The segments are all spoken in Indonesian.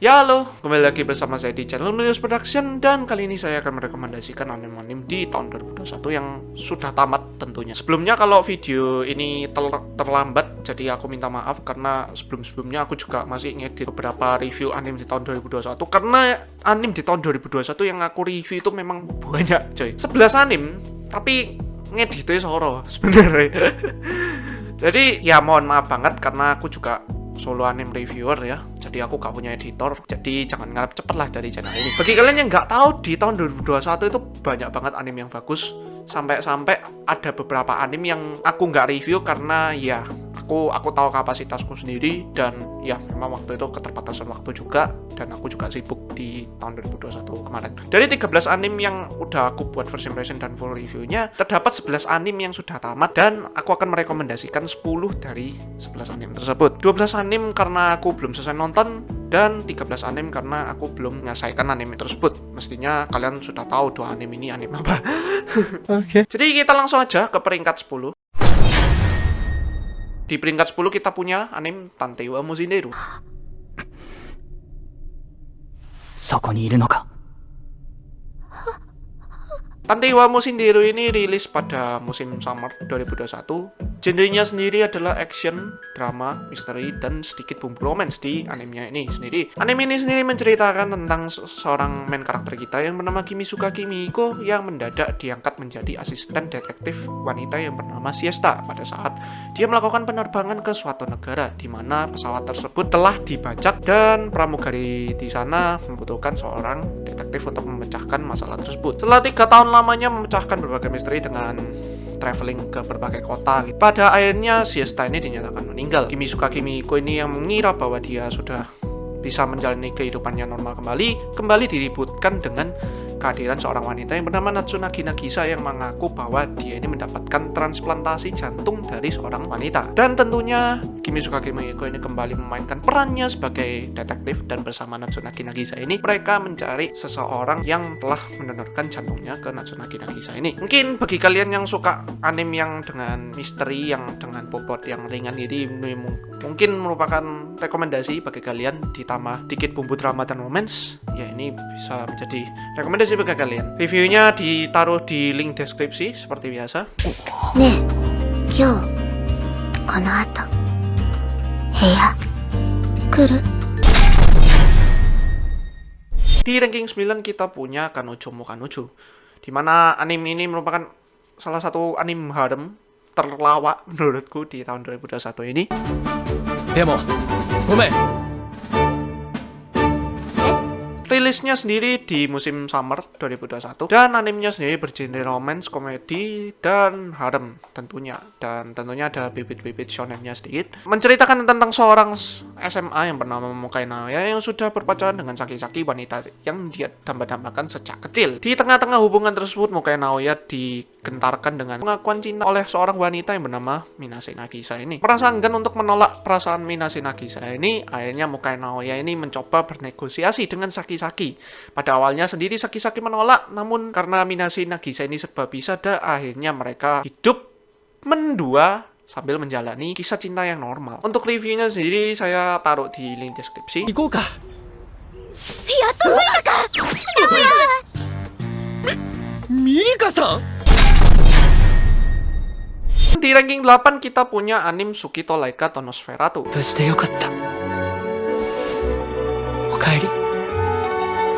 Ya halo, kembali lagi bersama saya di channel Milius Production. Dan kali ini saya akan merekomendasikan anime-anime di tahun 2021 yang sudah tamat tentunya. Sebelumnya kalau video ini terlambat, jadi aku minta maaf karena sebelum-sebelumnya aku juga masih ngedit beberapa review anime di tahun 2021. Karena anime di tahun 2021 yang aku review itu memang banyak coy, 11 anime, tapi ngeditnya soro sebenarnya. Jadi ya mohon maaf banget karena aku juga solo anime reviewer ya, jadi aku gak punya editor, jadi jangan ngarep cepet lah dari channel ini. Bagi kalian yang gak tahu, di tahun 2021 itu banyak banget anime yang bagus, sampai ada beberapa anime yang aku nggak review karena ya aku tahu kapasitasku sendiri, dan ya memang waktu itu keterbatasan waktu juga, dan aku juga sibuk di tahun 2021 kemarin. Dari 13 anime yang udah aku buat first impression dan full reviewnya, terdapat 11 anime yang sudah tamat, dan aku akan merekomendasikan 10 dari 11 anime tersebut. 12 anime karena aku belum selesai nonton, dan 13 anime karena aku belum menyelesaikan anime tersebut. Mestinya kalian sudah tahu dua anime ini anime apa. Oke. Jadi kita langsung aja ke peringkat 10. Di peringkat 10 kita punya anime Tantei wa Musinderu. そこにいるのか Tantei wa Musinderu ini rilis pada musim summer 2021. Genrenya sendiri adalah action, drama, misteri, dan sedikit bumbu romance di animenya ini sendiri. Anime ini sendiri menceritakan tentang seorang main karakter kita yang bernama Kimisuka Kimiko yang mendadak diangkat menjadi asisten detektif wanita yang bernama Siesta pada saat dia melakukan penerbangan ke suatu negara di mana pesawat tersebut telah dibajak, dan pramugari di sana membutuhkan seorang detektif untuk memecahkan masalah tersebut. Setelah 3 tahun lamanya memecahkan berbagai misteri dengan traveling ke berbagai kota gitu. Pada akhirnya Siesta ini dinyatakan meninggal. Kimisuka Kimiko ini yang mengira bahwa dia sudah bisa menjalani kehidupannya normal kembali diributkan dengan kehadiran seorang wanita yang bernama Natsunaki Nagisa yang mengaku bahwa dia ini mendapatkan transplantasi jantung dari seorang wanita. Dan tentunya Kimisuka Kimiko ini kembali memainkan perannya sebagai detektif, dan bersama Natsunaki Nagisa ini mereka mencari seseorang yang telah mendonorkan jantungnya ke Natsunaki Nagisa ini. Mungkin bagi kalian yang suka anime yang dengan misteri, yang dengan bobot yang ringan ini mungkin merupakan rekomendasi bagi kalian, ditambah dikit bumbu drama dan romance, ya ini bisa menjadi rekomendasi bagi kalian. Reviewnya ditaruh di link deskripsi seperti biasa. Ne, kyou, kono ato, heya, kuru. Di ranking 9 kita punya Kanojo mo Kanojo, di mana anime ini merupakan salah satu anime harem terlawak menurutku di tahun 2021 ini. Demo, gomen. Rilisnya sendiri di musim summer 2021, dan animenya sendiri bergenre romance, komedi, dan harem tentunya. Dan tentunya ada bibit-bibit shonennya sedikit. Menceritakan tentang seorang SMA yang bernama Mokai Naoya yang sudah berpacaran dengan Saki-Saki, wanita yang dia dambakan sejak kecil. Di tengah-tengah hubungan tersebut, Mokai Naoya digentarkan dengan pengakuan cinta oleh seorang wanita yang bernama Minase Nagisa ini. Merasa enggan untuk menolak perasaan Minase Nagisa ini, akhirnya Mokai Naoya ini mencoba bernegosiasi dengan Saki-Saki. Pada awalnya sendiri Saki-Saki menolak, namun karena Minase Nagisa ini serba bisa, akhirnya mereka hidup mendua sambil menjalani kisah cinta yang normal. Untuk reviewnya sendiri saya taruh di link deskripsi. Iko ka? Yatto tsuita ka? Mirika-san? Di ranking 8 kita punya anime Tsukito Laika Tonosferatu. 無事でよかった。おかえり、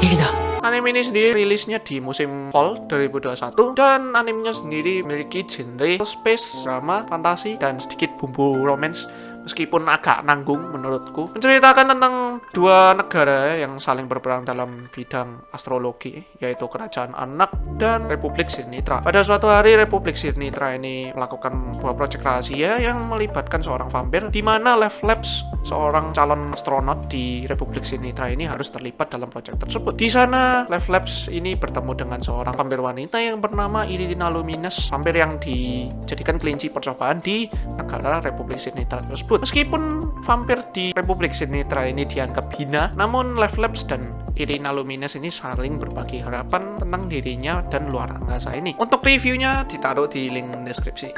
リリナ。 Anime ini sendiri rilisnya di musim fall 2021, dan animenya sendiri memiliki genre space, drama, fantasi, dan sedikit bumbu romance, meskipun agak nanggung menurutku. Menceritakan tentang dua negara yang saling berperang dalam bidang astrologi, yaitu Kerajaan Anak dan Republik Sinitra. Pada suatu hari, Republik Sinitra ini melakukan sebuah proyek rahasia yang melibatkan seorang vampir, di mana Lev Labs, seorang calon astronot di Republik Sinitra ini harus terlibat dalam proyek tersebut. Di sana, Lev Labs ini bertemu dengan seorang vampir wanita yang bernama Irina Lumines, vampir yang dijadikan kelinci percobaan di negara Republik Sinitra tersebut. Meskipun vampir di Republik Sinitra ini dianggap hina, namun Lev Labs dan Irina Lumines ini saling berbagi harapan tentang dirinya dan luar angkasa ini. Untuk reviewnya ditaruh di link deskripsi.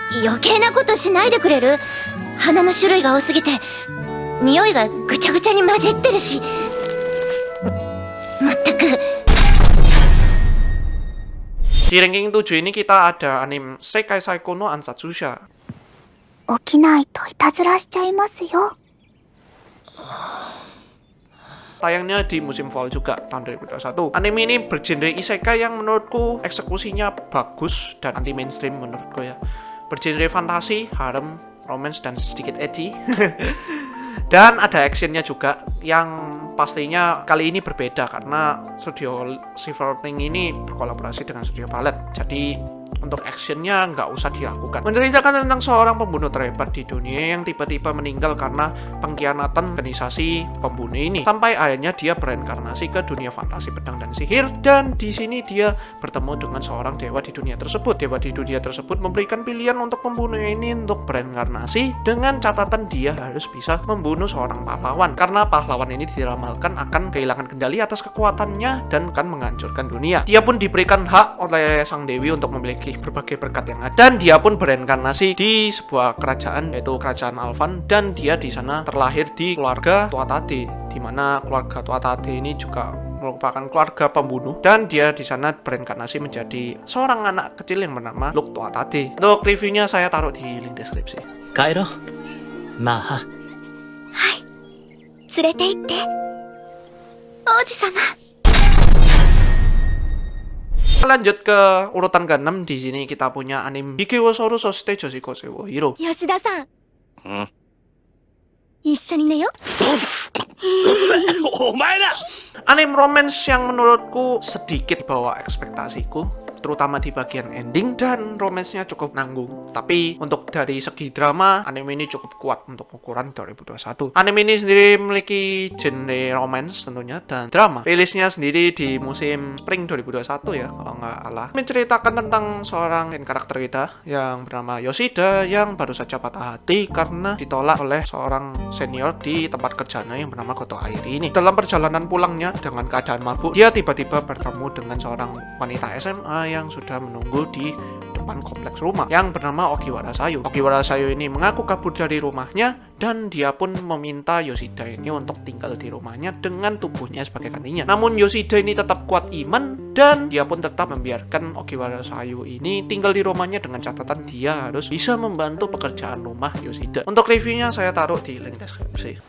余計なことしないでくれる？花の種類が多すぎて匂いがぐちゃぐちゃに混じってるし。Di ranking 7 ini kita ada anime Sekai Saiko no Ansatsusha. 起きないといたずらしちゃいますよ。 Tayangnya di musim fall juga tahun 2021. Anime ini bergenre isekai yang menurutku eksekusinya bagus dan anti mainstream menurutku ya. Bergenre fantasi, harem, romance dan sedikit edgy. Dan ada actionnya juga yang pastinya kali ini berbeda karena studio Silverwing ini berkolaborasi dengan studio Ballet. Jadi untuk actionnya nggak usah diragukan. Menceritakan tentang seorang pembunuh terhebat di dunia yang tiba-tiba meninggal karena pengkhianatan organisasi pembunuh ini. Sampai akhirnya dia bereinkarnasi ke dunia fantasi pedang dan sihir, dan di sini dia bertemu dengan seorang dewa di dunia tersebut. Dewa di dunia tersebut memberikan pilihan untuk pembunuh ini untuk bereinkarnasi dengan catatan dia harus bisa membunuh seorang pahlawan. Karena pahlawan ini diramalkan akan kehilangan kendali atas kekuatannya dan akan menghancurkan dunia. Dia pun diberikan hak oleh sang dewi untuk memiliki berbagai berkat yang ada, dan dia pun bereinkarnasi di sebuah kerajaan yaitu kerajaan Alvan, dan dia di sana terlahir di keluarga Tuatade, di mana keluarga Tuatade ini juga merupakan keluarga pembunuh, dan dia di sana bereinkarnasi menjadi seorang anak kecil yang bernama Luke Tuatade. Untuk reviewnya saya taruh di link deskripsi. 帰ろう。まあ、連れて行って。王子様。 Lanjut ke urutan ke-6. Di sini kita punya anime Hikewosoro Soshite Joshiko Sewo Hiro. 吉田さん、うん。一緒に寝よ。お前だ。 Anime romance yang menurutku sedikit bawa ekspektasiku, terutama di bagian ending, dan romansnya cukup nanggung. Tapi untuk dari segi drama, anime ini cukup kuat untuk ukuran 2021. Anime ini sendiri memiliki genre romance tentunya dan drama. Rilisnya sendiri di musim spring 2021 ya, kalau nggak salah. Menceritakan tentang seorang main karakter kita yang bernama Yoshida yang baru saja patah hati karena ditolak oleh seorang senior di tempat kerjanya yang bernama Goto Airi ini. Dalam perjalanan pulangnya dengan keadaan mabuk, dia tiba-tiba bertemu dengan seorang wanita SMA yang sudah menunggu di depan kompleks rumah yang bernama Ogiwara Sayu. Ogiwara Sayu ini mengaku kabur dari rumahnya, dan dia pun meminta Yoshida ini untuk tinggal di rumahnya dengan tubuhnya sebagai gantinya. Namun Yoshida ini tetap kuat iman, dan dia pun tetap membiarkan Ogiwara Sayu ini tinggal di rumahnya dengan catatan dia harus bisa membantu pekerjaan rumah Yoshida. Untuk reviewnya saya taruh di link deskripsi.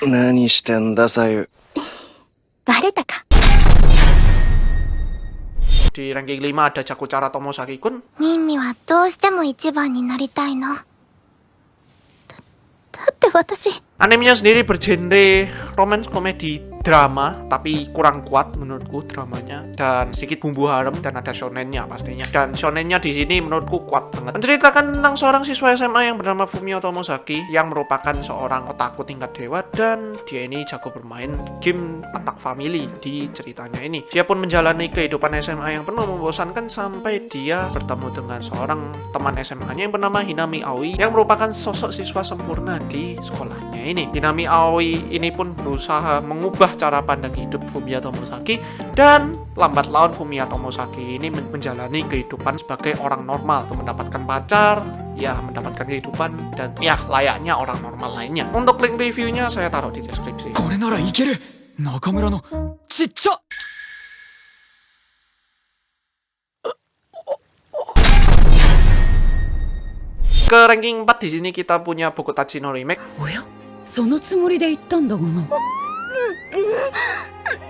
何してんだ、さゆ。バレたか。 Di ranking 5 ada Jakuchara Tomosaki-kun. ミンミはどうしても一番になりたいの。だって私。 Animenya sendiri bergenre romance komedi drama, tapi kurang kuat menurutku dramanya, dan sedikit bumbu harem, dan ada shonennya pastinya. Dan shonennya di sini menurutku kuat banget. Menceritakan tentang seorang siswa SMA yang bernama Fumio Tomosaki yang merupakan seorang otaku tingkat dewa, dan dia ini jago bermain game Attack Family di ceritanya ini. Dia pun menjalani kehidupan SMA yang penuh membosankan sampai dia bertemu dengan seorang teman SMA-nya yang bernama Hinami Aoi yang merupakan sosok siswa sempurna di sekolahnya ini. Hinami Aoi ini pun berusaha mengubah cara pandang hidup Fumiya Tomosaki, dan lambat laun Fumiya Tomosaki ini menjalani kehidupan sebagai orang normal untuk mendapatkan pacar, ya mendapatkan kehidupan, dan ya layaknya orang normal lainnya. Untuk link reviewnya saya taruh di deskripsi. これならいける。中村のちっちゃ。 Ke ranking 4 di sini kita punya Bokutachi no Remake. おや、そのつもりで言ったんだがな。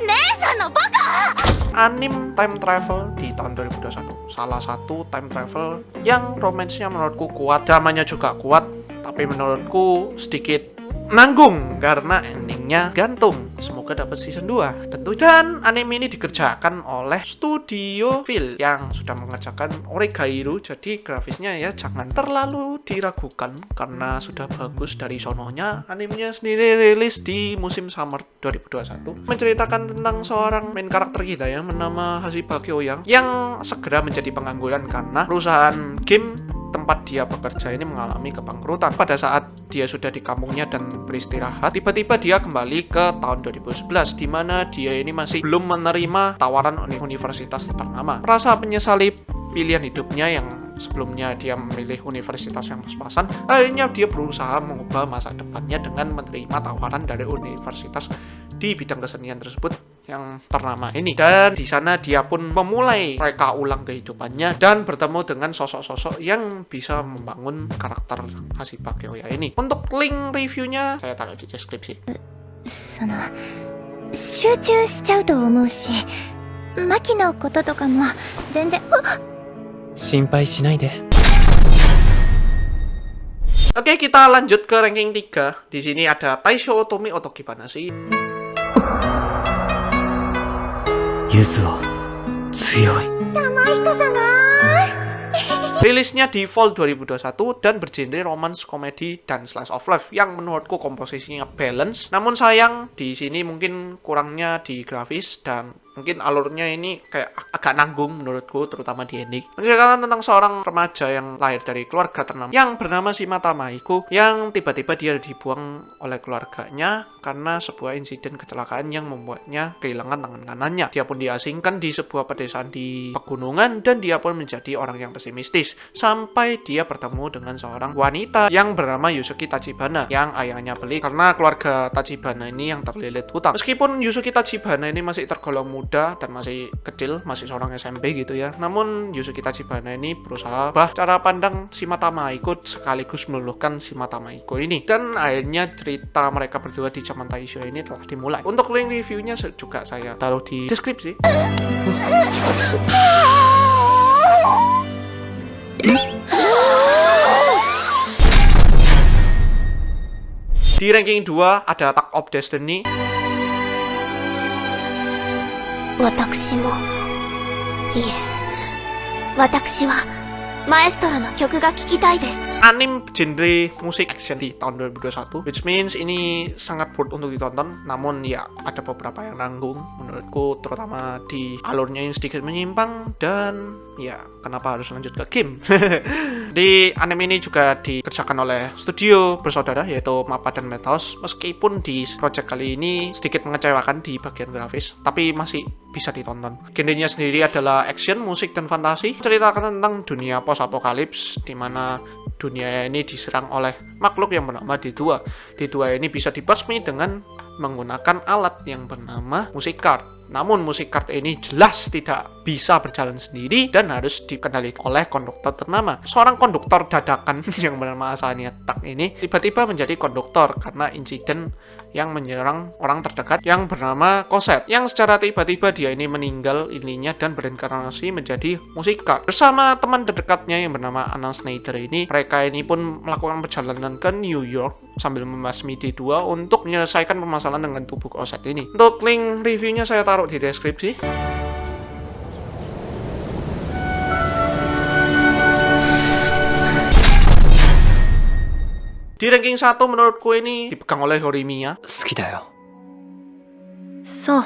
姉さんのバカ。 Anime time travel di tahun 2021. Salah satu time travel yang romansnya menurutku kuat, dramanya juga kuat, tapi menurutku sedikit nanggung karena endingnya gantung. Semoga dapat season 2 tentu. Dan anime ini dikerjakan oleh Studio Phil yang sudah mengerjakan Oregairu, jadi grafisnya ya jangan terlalu diragukan karena sudah bagus dari sononya. Animenya sendiri rilis di musim summer 2021, menceritakan tentang seorang main karakter kita yang bernama Hashiba Kyoyang yang segera menjadi pengangguran karena perusahaan game tempat dia bekerja ini mengalami kebangkrutan. Pada saat dia sudah di kampungnya dan beristirahat, tiba-tiba dia kembali ke tahun 2011, di mana dia ini masih belum menerima tawaran universitas ternama. Merasa menyesali pilihan hidupnya yang sebelumnya dia memilih universitas yang pas-pasan, akhirnya dia berusaha mengubah masa depannya dengan menerima tawaran dari universitas di bidang kesenian tersebut yang ternama ini. Dan di sana dia pun memulai reka ulang kehidupannya dan bertemu dengan sosok-sosok yang bisa membangun karakter Hashiba Kyoya ini. Untuk link reviewnya saya taruh di deskripsi. その集中しちゃうと思うし、マキのこととかも全然。心配しないで。 Oke, kita lanjut ke ranking 3. Di sini ada Taisho Otomi Otokibanashi. ゆずは強い。 Rilisnya di Fall 2021 dan bergenre romance, komedi, dan slice of life yang menurutku komposisinya balance. Namun sayang di sini mungkin kurangnya di grafis dan mungkin alurnya ini kayak agak nanggung menurutku, terutama di ending. Menceritakan tentang seorang remaja yang lahir dari keluarga ternama yang bernama Shimata Maiko, yang tiba-tiba dia dibuang oleh keluarganya karena sebuah insiden kecelakaan yang membuatnya kehilangan tangan kanannya. Dia pun diasingkan di sebuah pedesaan di pegunungan dan dia pun menjadi orang yang pesimistis sampai dia bertemu dengan seorang wanita yang bernama Yusuki Tachibana yang ayahnya pelik karena keluarga Tachibana ini yang terlilit hutang. Meskipun Yusuki Tachibana ini masih tergolong muda dan masih kecil, masih seorang SMP gitu ya, namun Yusuki Tachibana ini berusaha cara pandang Shimata Maiko sekaligus meluluhkan Shimata Maiko ini, dan akhirnya cerita mereka berdua di zaman Taisho ini telah dimulai. Untuk link reviewnya juga saya taruh di deskripsi. Di ranking 2 ada Attack of Destiny. 私もいえ、私はマエストロの曲が聴きたいです。 Anim genre musik action di tahun 2021, which means ini sangat worth untuk ditonton. Namun ya ada beberapa yang nanggung menurutku, terutama di alurnya yang sedikit menyimpang dan ya kenapa harus lanjut ke game. Di anime ini juga dikerjakan oleh studio bersaudara yaitu Mappa dan Madhouse. Meskipun di project kali ini sedikit mengecewakan di bagian grafis, tapi masih bisa ditonton. Genrenya sendiri adalah action, musik, dan fantasi. Ceritakan tentang dunia post-apokalips di mana dunia ini diserang oleh makhluk yang bernama D2. D2 ini bisa dibasmi dengan menggunakan alat yang bernama musik card. Namun musik card ini jelas tidak bisa berjalan sendiri dan harus dikendalikan oleh konduktor ternama. Seorang konduktor dadakan yang bernama Asanya Tak ini tiba-tiba menjadi konduktor karena insiden yang menyerang orang terdekat yang bernama Cosette, yang secara tiba-tiba dia ini meninggal ininya dan berinkarnasi menjadi musik card. Bersama teman terdekatnya yang bernama Anna Schneider ini, mereka ini pun melakukan perjalanan ke New York sambil membasmi D2 untuk menyelesaikan permasalahan dengan tubuh Cosette ini. Untuk link reviewnya saya taruh di deskripsi. Di ranking 1 menurutku ini dipegang oleh Horimiya. 好きだよ。そう。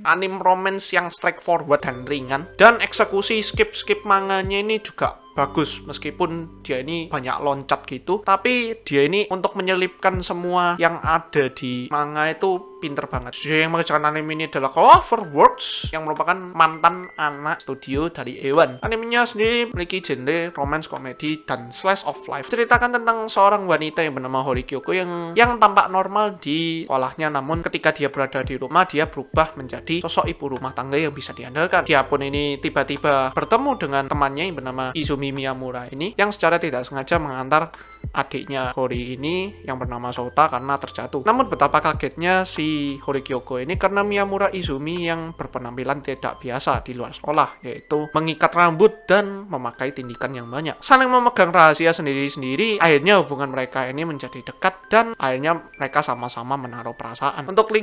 Anime romance yang straightforward dan ringan, dan eksekusi skip manganya ini juga bagus. Meskipun dia ini banyak loncat gitu, tapi dia ini untuk menyelipkan semua yang ada di manga itu pinter banget. Studio yang mengerjakan anime ini adalah Cloverworks yang merupakan mantan anak studio dari Ewan. Animenya sendiri memiliki genre romance, komedi, dan slice of life. Ceritakan tentang seorang wanita yang bernama Hori Kyoko yang tampak normal di sekolahnya, namun ketika dia berada di rumah dia berubah menjadi sosok ibu rumah tangga yang bisa diandalkan. Dia pun ini tiba-tiba bertemu dengan temannya yang bernama Izumi Miyamura ini, yang secara tidak sengaja mengantar adiknya Hori ini yang bernama Sota karena terjatuh. Namun betapa kagetnya si Hori Kyoko ini karena Miyamura Izumi yang berpenampilan tidak biasa di luar sekolah, yaitu mengikat rambut dan memakai tindikan yang banyak. Saling memegang rahasia sendiri-sendiri, akhirnya hubungan mereka ini menjadi dekat dan akhirnya mereka sama-sama menaruh perasaan. Untuk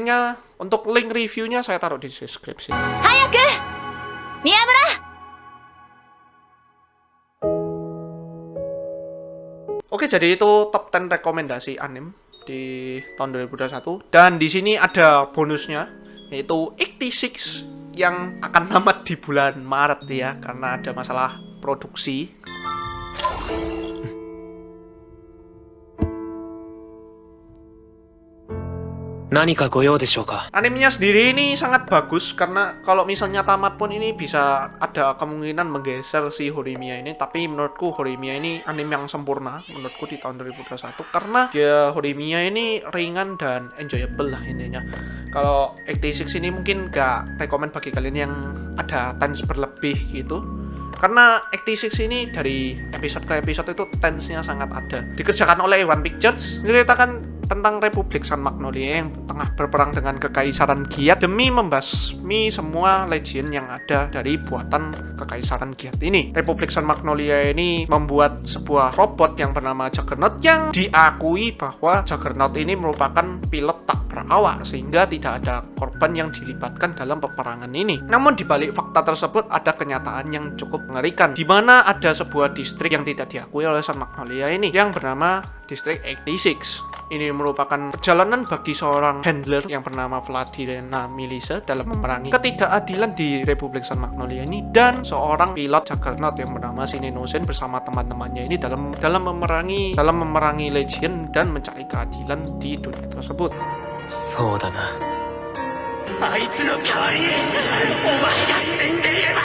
link reviewnya saya taruh di deskripsi. Hayaku! Miyamura! Oke, jadi itu top 10 rekomendasi anime di tahun 2021. Dan di sini ada bonusnya, yaitu 86 yang akan tamat di bulan Maret ya, karena ada masalah produksi. 何かご用でしょうか。 Animenya sendiri ini sangat bagus karena kalau misalnya tamat pun ini bisa ada kemungkinan menggeser si Horimiya ini, tapi menurutku Horimiya ini anime yang sempurna menurutku di tahun 2021 karena dia Horimiya ini ringan dan enjoyable lah intinya. Kalau 86 ini mungkin gak rekomend bagi kalian yang ada tense berlebih gitu, karena 86 ini dari episode ke episode itu tense-nya sangat ada. Dikerjakan oleh One Pictures, menceritakan tentang Republik San Magnolia yang tengah berperang dengan Kekaisaran Giat demi membasmi semua legend yang ada dari buatan Kekaisaran Giat ini. Republik San Magnolia ini membuat sebuah robot yang bernama Juggernaut yang diakui bahwa Juggernaut ini merupakan pilot tak berawak sehingga tidak ada korban yang dilibatkan dalam peperangan ini. Namun di balik fakta tersebut ada kenyataan yang cukup mengerikan, di mana ada sebuah distrik yang tidak diakui oleh San Magnolia ini yang bernama Distrik 86. Ini merupakan perjalanan bagi seorang handler yang bernama Vladilena Milisa dalam memerangi ketidakadilan di Republik San Magnolia ini, dan seorang pilot Juggernaut yang bernama Shinenosen bersama teman-temannya ini dalam memerangi legend dan mencari keadilan di dunia tersebut. そうだな。あいつの代わりにお前が死んでいれば。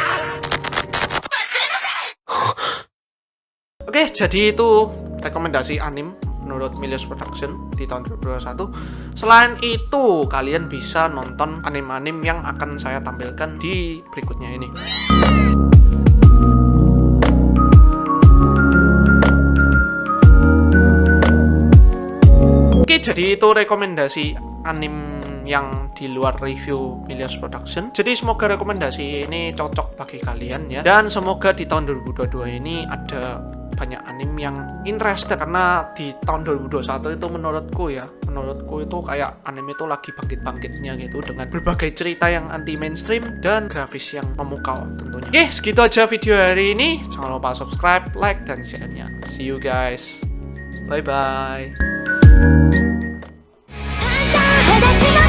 Oke, jadi itu rekomendasi anime menurut Milius Production di tahun 2021. Selain itu, kalian bisa nonton anime-anime yang akan saya tampilkan di berikutnya ini. Oke, jadi itu rekomendasi anime yang di luar review Milius Production. Jadi semoga rekomendasi ini cocok bagi kalian ya. Dan semoga di tahun 2022 ini ada banyak anime yang interesting, karena di tahun 2021 itu menurutku itu kayak anime itu lagi bangkit-bangkitnya gitu dengan berbagai cerita yang anti mainstream dan grafis yang memukau tentunya. Oke, segitu aja video hari ini. Jangan lupa subscribe, like, dan share-nya. See you guys. Bye bye. 裸足の